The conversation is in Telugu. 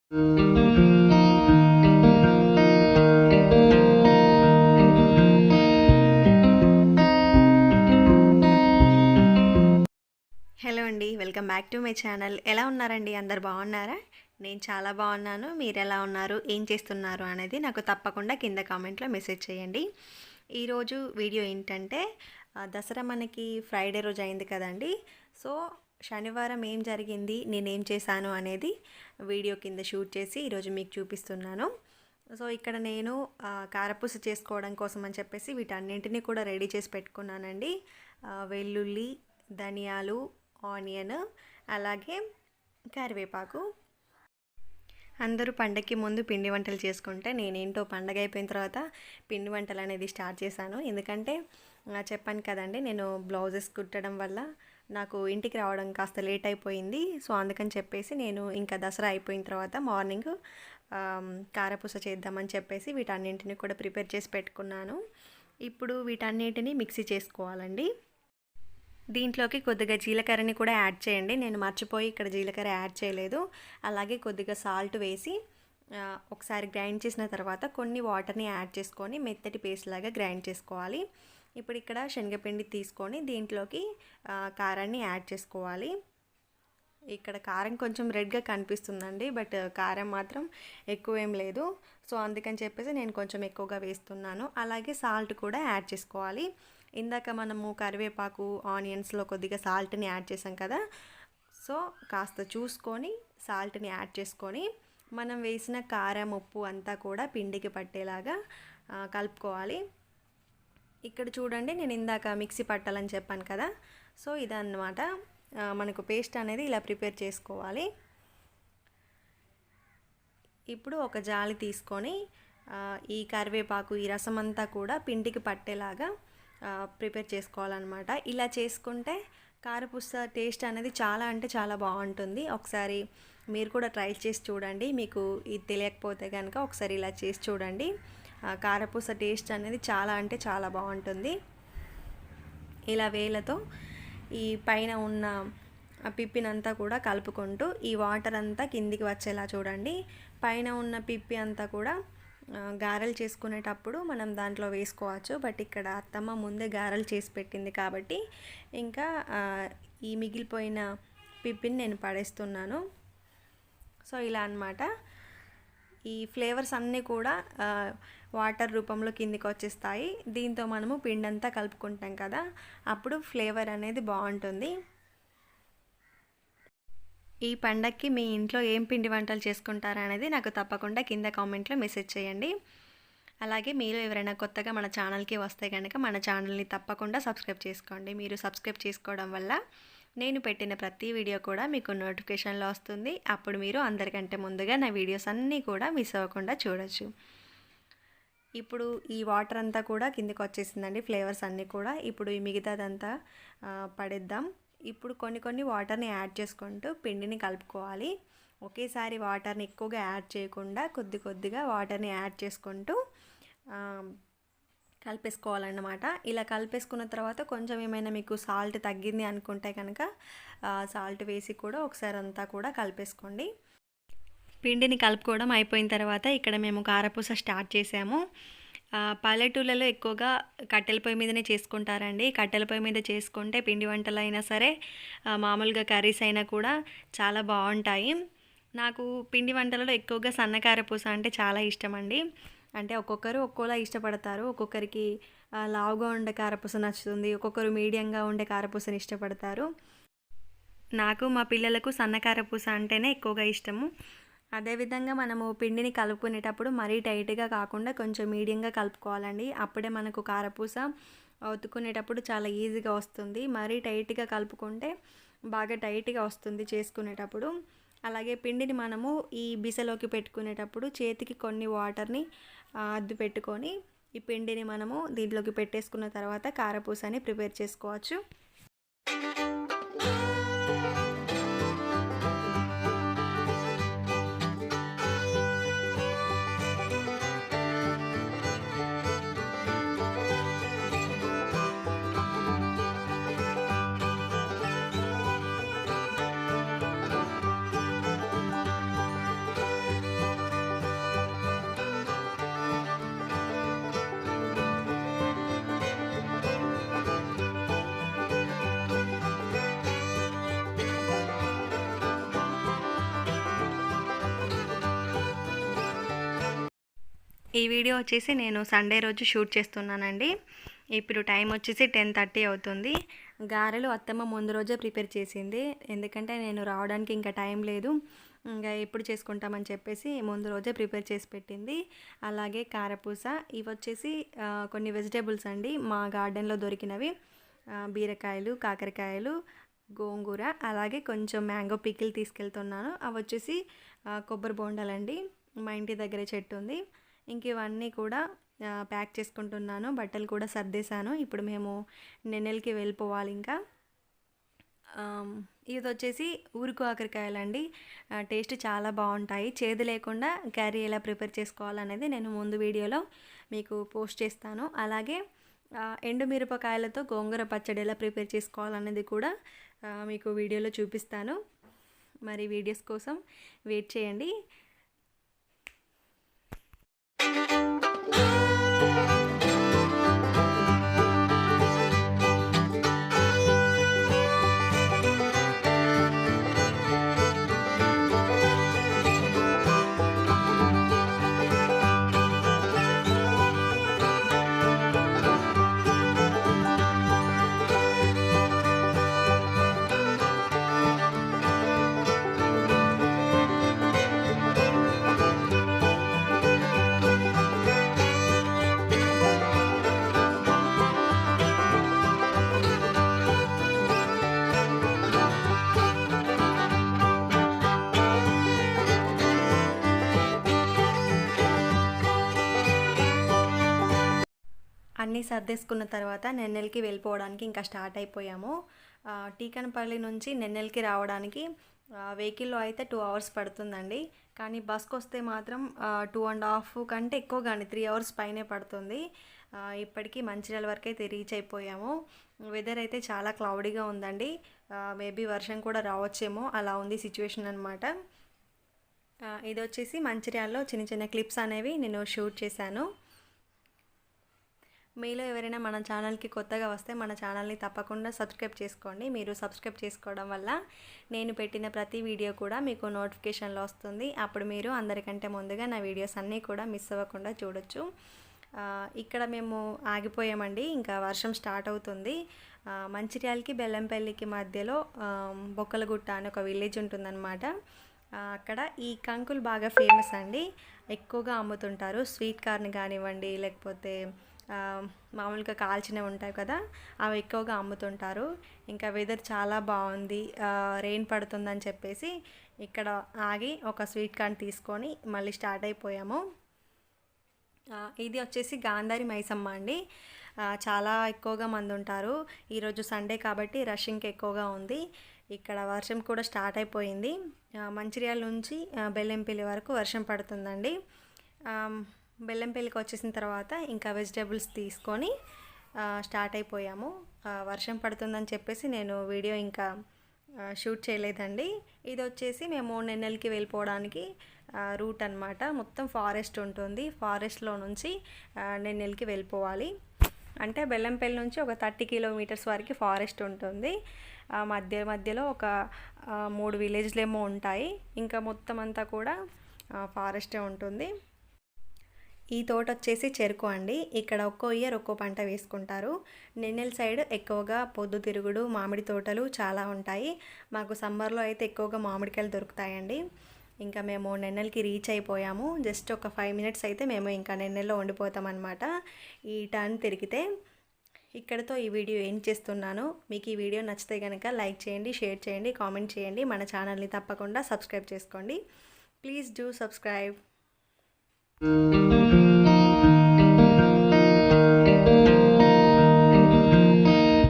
హలో అండి, welcome back to my channel. ఎలా ఉన్నారండి? అందరు బాగున్నారా? నేను చాలా బాగున్నాను. మీరు ఎలా ఉన్నారు, ఏం చేస్తున్నారు అనేది నాకు తప్పకుండా కింద కామెంట్లో మెసేజ్ చేయండి. ఈరోజు వీడియో ఏంటంటే దసరా మనకి ఫ్రైడే రోజు అయింది కదండి. సో శనివారం ఏం జరిగింది, నేనేం చేశాను అనేది వీడియో కింద షూట్ చేసి ఈరోజు మీకు చూపిస్తున్నాను. సో ఇక్కడ నేను కారపూస చేసుకోవడం కోసం అని చెప్పేసి వీటన్నింటినీ కూడా రెడీ చేసి పెట్టుకున్నానండి. వెల్లుల్లి, ధనియాలు, ఆనియన్, అలాగే కరివేపాకు. అందరూ పండగకి ముందు పిండి వంటలు చేసుకుంటే నేనేంటో పండగ అయిపోయిన తర్వాత పిండి వంటలు అనేది స్టార్ట్ చేశాను. ఎందుకంటే చెప్పాను కదండి, నేను బ్లౌజెస్ కుట్టడం వల్ల నాకు ఇంటికి రావడం కాస్త లేట్ అయిపోయింది. సో అందుకని చెప్పేసి నేను ఇంకా దసరా అయిపోయిన తర్వాత మార్నింగ్ కారపూస చేద్దామని చెప్పేసి వీటన్నింటిని కూడా ప్రిపేర్ చేసి పెట్టుకున్నాను. ఇప్పుడు వీటన్నింటిని మిక్సీ చేసుకోవాలండి. దీంట్లోకి కొద్దిగా జీలకర్రని కూడా యాడ్ చేయండి. నేను మర్చిపోయి ఇక్కడ జీలకర్ర యాడ్ చేయలేదు. అలాగే కొద్దిగా సాల్ట్ వేసి ఒకసారి గ్రైండ్ చేసిన తర్వాత కొన్ని వాటర్ని యాడ్ చేసుకొని మెత్తటి పేస్ట్ లాగా గ్రైండ్ చేసుకోవాలి. ఇప్పుడు ఇక్కడ శనగపిండి తీసుకొని దీంట్లోకి కారాన్ని యాడ్ చేసుకోవాలి. ఇక్కడ కారం కొంచెం రెడ్గా కనిపిస్తుందండి, బట్ కారం మాత్రం ఎక్కువ ఏం లేదు. సో అందుకని చెప్పేసి నేను కొంచెం ఎక్కువగా వేస్తున్నాను. అలాగే సాల్ట్ కూడా యాడ్ చేసుకోవాలి. ఇందాక మనము కరివేపాకు, ఆనియన్స్లో కొద్దిగా సాల్ట్ని యాడ్ చేసాం కదా. సో కాస్త చూసుకొని సాల్ట్ని యాడ్ చేసుకొని మనం వేసిన కారం, ఉప్పు అంతా కూడా పిండికి పట్టేలాగా కలుపుకోవాలి. ఇక్కడ చూడండి, నేను ఇందాక మిక్సీ పట్టాలని చెప్పాను కదా. సో ఇదన్నమాట, మనకు పేస్ట్ అనేది ఇలా ప్రిపేర్ చేసుకోవాలి. ఇప్పుడు ఒక జాలి తీసుకొని ఈ కరివేపాకు, ఈ రసం అంతా కూడా పిండికి పట్టేలాగా ప్రిపేర్ చేసుకోవాలన్నమాట. ఇలా చేసుకుంటే కారపూస టేస్ట్ అనేది చాలా అంటే చాలా బాగుంటుంది. ఒకసారి మీరు కూడా ట్రై చేసి చూడండి. మీకు ఇది తెలియకపోతే కనుక ఒకసారి ఇలా చేసి చూడండి. కారపూస టేస్ట్ అనేది చాలా అంటే చాలా బాగుంటుంది. ఇలా వేలతో ఈ పైన ఉన్న పిప్పినంతా కూడా కలుపుకుంటూ ఈ వాటర్ అంతా కిందికి వచ్చేలా చూడండి. పైన ఉన్న పిప్పి అంతా కూడా గారెలు చేసుకునేటప్పుడు మనం దాంట్లో వేసుకోవచ్చు. బట్ ఇక్కడ అత్తమ్మ ముందే గారెలు చేసి పెట్టింది కాబట్టి ఇంకా ఈ మిగిలిపోయిన పిప్పిని నేను పడేస్తున్నాను. సో ఇలా అన్నమాట. ఈ ఫ్లేవర్స్ అన్నీ కూడా వాటర్ రూపంలో కిందికి వచ్చేస్తాయి. దీంతో మనము పిండంతా కలుపుకుంటాం కదా, అప్పుడు ఫ్లేవర్ అనేది బాగుంటుంది. ఈ పండగకి మీ ఇంట్లో ఏం పిండి వంటలు చేసుకుంటారా అనేది నాకు తప్పకుండా కింద కామెంట్లో మెసేజ్ చేయండి. అలాగే మీరు ఎవరైనా కొత్తగా మన ఛానల్కి వస్తే కనుక మన ఛానల్ని తప్పకుండా సబ్స్క్రైబ్ చేసుకోండి. మీరు సబ్స్క్రైబ్ చేసుకోవడం వల్ల నేను పెట్టిన ప్రతి వీడియో కూడా మీకు నోటిఫికేషన్లో వస్తుంది. అప్పుడు మీరు అందరికంటే ముందుగా నా వీడియోస్ అన్నీ కూడా మిస్ అవ్వకుండా చూడొచ్చు. ఇప్పుడు ఈ వాటర్ అంతా కూడా కిందకి వచ్చేసిందండి, ఫ్లేవర్స్ అన్నీ కూడా. ఇప్పుడు ఈ మిగతాదంతా పడేద్దాం. ఇప్పుడు కొన్ని వాటర్ని యాడ్ చేసుకుంటూ పిండిని కలుపుకోవాలి. ఒకేసారి వాటర్ని ఎక్కువగా యాడ్ చేయకుండా కొద్దిగా వాటర్ని యాడ్ చేసుకుంటూ కలిపేసుకోవాలన్నమాట. ఇలా కలిపేసుకున్న తర్వాత కొంచెం ఏమైనా మీకు సాల్ట్ తగ్గింది అనుకుంటే కనుక సాల్ట్ వేసి కూడా ఒకసారి అంతా కూడా కలిపేసుకోండి. పిండిని కలుపుకోవడం అయిపోయిన తర్వాత ఇక్కడ మేము కారపూస స్టార్ట్ చేసాము. పల్లెటూళ్ళలో ఎక్కువగా కట్టెల పొయ్యి మీదనే చేసుకుంటారండి. కట్టెల పొయ్యి మీద చేసుకుంటే పిండి వంటలు అయినా సరే, మామూలుగా కర్రీస్ అయినా కూడా చాలా బాగుంటాయి. నాకు పిండి వంటలలో ఎక్కువగా సన్నకారపూస అంటే చాలా ఇష్టం అండి. అంటే ఒక్కొక్కరు ఒక్కోలా ఇష్టపడతారు. ఒక్కొక్కరికి లావుగా ఉండే కారపూస నచ్చుతుంది, ఒక్కొక్కరు మీడియంగా ఉండే కారపూసని ఇష్టపడతారు. నాకు మా పిల్లలకు సన్నకారపూస అంటేనే ఎక్కువగా ఇష్టము. అదేవిధంగా మనము పిండిని కలుపుకునేటప్పుడు మరీ టైట్గా కాకుండా కొంచెం మీడియంగా కలుపుకోవాలండి. అప్పుడే మనకు కారపూస ఒత్తుకునేటప్పుడు చాలా ఈజీగా వస్తుంది. మరీ టైట్గా కలుపుకుంటే బాగా టైట్గా వస్తుంది చేసుకునేటప్పుడు. అలాగే పిండిని మనము ఈ బిసలోకి పెట్టుకునేటప్పుడు చేతికి కొన్ని వాటర్ని అద్దు పెట్టుకొని ఈ పిండిని మనము దీంట్లోకి పెట్టేసుకున్న తర్వాత కారపూసని ప్రిపేర్ చేసుకోవచ్చు. ఈ వీడియో వచ్చేసి నేను సండే రోజు షూట్ చేస్తున్నానండి. ఇప్పుడు టైం వచ్చేసి 10:30 అవుతుంది. గారెలు అత్తమ్మ ముందు రోజే ప్రిపేర్ చేసింది. ఎందుకంటే నేను రావడానికి ఇంకా టైం లేదు, ఇంకా ఎప్పుడు చేసుకుంటామని చెప్పేసి ముందు రోజే ప్రిపేర్ చేసి పెట్టింది. అలాగే కారపూస, ఇవి వచ్చేసి కొన్ని వెజిటేబుల్స్ అండి, మా గార్డెన్లో దొరికినవి. బీరకాయలు, కాకరకాయలు, గోంగూర, అలాగే కొంచెం మ్యాంగో పికిల్ తీసుకెళ్తున్నాను. అవి వచ్చేసి కొబ్బరి బోండాలండి, మా ఇంటి దగ్గరే చెట్టు ఉంది. ఇంక ఇవన్నీ కూడా ప్యాక్ చేసుకుంటున్నాను. బట్టలు కూడా సర్దేశాను. ఇప్పుడు మేము నెన్నెలకి వెళ్ళిపోవాలి. ఇంకా ఇది వచ్చేసి ఊరుకు కాకరకాయలండి. టేస్ట్ చాలా బాగుంటాయి. చేదు లేకుండా కర్రీ ఎలా ప్రిపేర్ చేసుకోవాలనేది నేను ముందు వీడియోలో మీకు పోస్ట్ చేస్తాను. అలాగే ఎండు మిరపకాయలతో గోంగూర పచ్చడి ఎలా ప్రిపేర్ చేసుకోవాలనేది కూడా మీకు వీడియోలో చూపిస్తాను. మరి వీడియోస్ కోసం వెయిట్ చేయండి. అన్నీ సర్దేసుకున్న తర్వాత నెన్నెలకి వెళ్ళిపోవడానికి ఇంకా స్టార్ట్ అయిపోయాము. టీకనపల్లి నుంచి నెన్నెలకి రావడానికి వెహికల్లో అయితే 2 అవర్స్ పడుతుందండి. కానీ బస్కి వస్తే మాత్రం 2.5 కంటే ఎక్కువ, కానీ 3 అవర్స్ పైనే పడుతుంది. ఇప్పటికీ మంచిర్యాల వరకు అయితే రీచ్ అయిపోయాము. వెదర్ అయితే చాలా క్లౌడీగా ఉందండి. మేబీ వర్షం కూడా రావచ్చేమో, అలా ఉంది సిచ్యువేషన్ అనమాట. ఇది వచ్చేసి మంచిర్యాలలో చిన్న చిన్న క్లిప్స్ అనేవి నేను షూట్ చేశాను. మీలో ఎవరైనా మన ఛానల్కి కొత్తగా వస్తే మన ఛానల్ని తప్పకుండా సబ్స్క్రైబ్ చేసుకోండి. మీరు సబ్స్క్రైబ్ చేసుకోవడం వల్ల నేను పెట్టిన ప్రతి వీడియో కూడా మీకు నోటిఫికేషన్లో వస్తుంది. అప్పుడు మీరు అందరికంటే ముందుగా నా వీడియోస్ అన్నీ కూడా మిస్ అవ్వకుండా చూడొచ్చు. ఇక్కడ మేము ఆగిపోయామండి, ఇంకా వర్షం స్టార్ట్ అవుతుంది. మంచిర్యాలకి బెల్లంపల్లికి మధ్యలో బొక్కలగుట్ట అని ఒక విలేజ్ ఉంటుందన్నమాట. అక్కడ ఈ కంకులు బాగా ఫేమస్ అండి, ఎక్కువగా అమ్ముతుంటారు. స్వీట్ కార్న్ కానివ్వండి, లేకపోతే మామూలుగా కాల్చినవి ఉంటాయి కదా, అవి ఎక్కువగా అమ్ముతుంటారు. ఇంకా వెదర్ చాలా బాగుంది, రెయిన్ పడుతుందని చెప్పేసి ఇక్కడ ఆగి ఒక స్వీట్ కార్న్ తీసుకొని మళ్ళీ స్టార్ట్ అయిపోయాము. ఇది వచ్చేసి గాంధారి మైసమ్మ అండి. చాలా ఎక్కువగా మంది ఉంటారు. ఈరోజు సండే కాబట్టి రష్ ఇంకా ఎక్కువగా ఉంది. ఇక్కడ వర్షం కూడా స్టార్ట్ అయిపోయింది. మంచిర్యాల నుంచి బెల్లంపల్లి వరకు వర్షం పడుతుందండి. బెల్లంపల్లికి వచ్చేసిన తర్వాత ఇంకా వెజిటేబుల్స్ తీసుకొని స్టార్ట్ అయిపోయాము. వర్షం పడుతుందని చెప్పేసి నేను వీడియో ఇంకా షూట్ చేయలేదండి. ఇది వచ్చేసి మేము నెన్నెలకి వెళ్ళిపోవడానికి రూట్ అనమాట. మొత్తం ఫారెస్ట్ ఉంటుంది. ఫారెస్ట్లో నుంచి నెన్నెలకి వెళ్ళిపోవాలి. అంటే బెల్లంపల్లి నుంచి ఒక 30 కిలోమీటర్స్ వరకు ఫారెస్ట్ ఉంటుంది. మధ్యలో ఒక 3 విలేజ్లు ఏమో ఉంటాయి. ఇంకా మొత్తం అంతా కూడా ఫారెస్టే ఉంటుంది. ఈ తోట వచ్చేసి చెరుకు అండి. ఇక్కడ ఒక్కో ఇయర్ ఒక్కో పంట వేసుకుంటారు. నెన్నెల సైడ్ ఎక్కువగా పొద్దుతిరుగుడు, మామిడి తోటలు చాలా ఉంటాయి. మాకు సమ్మర్లో అయితే ఎక్కువగా మామిడికాయలు దొరుకుతాయండి. ఇంకా మేము నెన్నెలకి రీచ్ అయిపోయాము. జస్ట్ ఒక 5 మినిట్స్ అయితే మేము ఇంకా నెన్నెల్లో ఉండిపోతాం అన్నమాట. ఈ టర్న్ తిరిగితే. ఇక్కడతో ఈ వీడియో ఏం చేస్తున్నాను. మీకు ఈ వీడియో నచ్చితే కనుక లైక్ చేయండి, షేర్ చేయండి, కామెంట్ చేయండి. మన ఛానల్ని తప్పకుండా సబ్స్క్రైబ్ చేసుకోండి. Please do subscribe.